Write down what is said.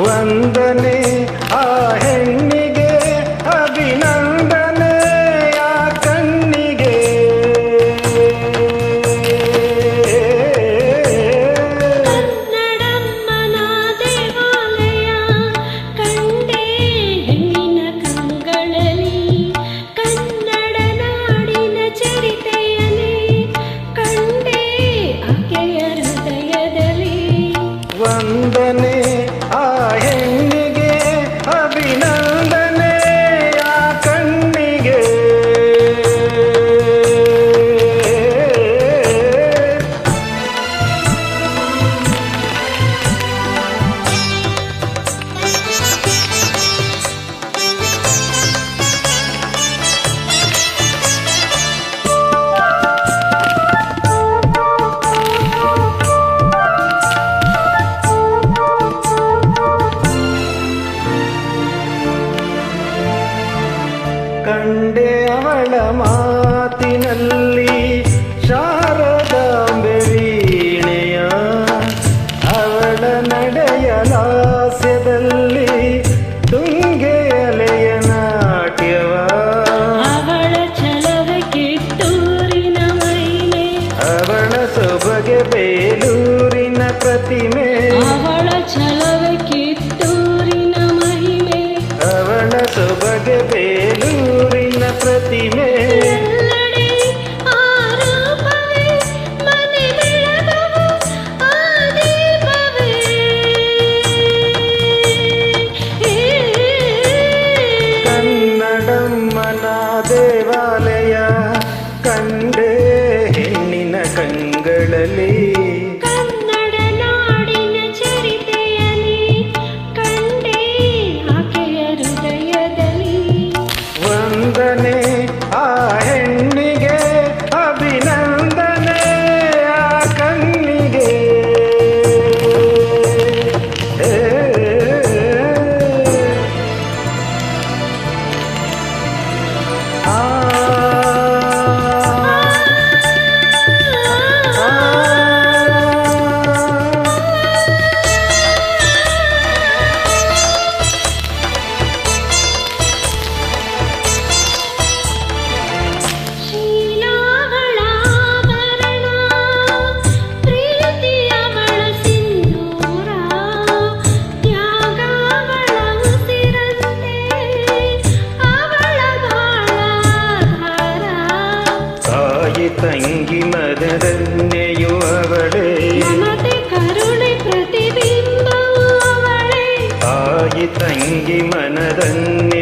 ವಂದನೆ ಆ ಹೆಣ್ಣಿಗೆ, ಅಭಿನಂದನೆ ಆ ಕಣ್ಣಿಗೆ. ಕನ್ನಡಮ್ಮನ ದೇವಾಲಯ ಕಂಡೆ ಹೆಣ್ಣಿನ ಕಂಗಳಲ್ಲಿ, ಕನ್ನಡ ನಾಡಿನ ಚರಿತೆಯಲ್ಲಿ ಕಂಡೆ ಆಕೆಯ ಹೃದಯದಲ್ಲಿ. ವಂದನೆ ಆ ಹೆಣ್ಣಿಗೆ, ಅಭಿನಂದನೆ ಆ ಕಣ್ಣಿಗೆ. ಕಂಡೆ ಅವಳ ಮಾತಿನಲ್ಲಿ ಶಾರದಾಂಬೆ ವೀಣೆಯ, ಅವಳ ನಡೆಯ ಲಾಸ್ಯದಲ್ಲಿ ತುಂಗೆ ಅಲೆಯ ನಾಟ್ಯವ. ಅವಳ ಛಲವೇ ಕಿತ್ತೂರಿನ ಮಹಿಮೆ, ಅವಳ ಸೊಬಗೆ ಬೇಲೂರಿನ ಪ್ರತಿಮೆ. ಅವಳ ಛಲವೇ ಕಿತ್ತೂರಿನ ಮಹಿಮೆ, ಅವಳ ಸೊಬಗೆ ಬೇಲೂರಿನ ಪ್ರತಿಮೆ. ಎಲ್ಲೆಡೆ ಆ ರೂಪವೇ, ಮನೆ ಬೆಳಗವು ಆ ದೀಪವೇ. ಕನ್ನಡಮ್ಮನ ದೇವಾಲಯ ಕಂಡೆ ಹೆಣ್ಣಿನ ಕಂಗಳಲ್ಲಿ. ಕನ್ನಡ ನಾಡಿನ ಚರಿತೆಯಲ್ಲಿ ಕಂಡೆ ಆಕೆಯ ಹೃದಯದಲ್ಲಿ. ವಂದನೆ ಆ ಹೆಣ್ಣಿಗೆ, ಅಭಿನಂದನೆ ಆ ಕಣ್ಣಿಗೆ. ಆ ಶೀಲಾವಳ ಆಭರಣ, ಪ್ರೀತಿಯವಳ ಸಿಂಧೂರ, ತ್ಯಾಗವಳ ಉಸಿರಂತೆ ಅವಳ ಬಾಳಾಧಾರ. ತಾಯಿ ತಂಗಿ ಮದರನ್ನೆಯು ಅವಳೇ, ಮಮತೆ ಕರುಣೆ ಪ್ರತಿಬಿಂಬವು ಅವಳೇ. ತಾಯಿ ತಂಗಿ ಮನದನ್ನೆಯು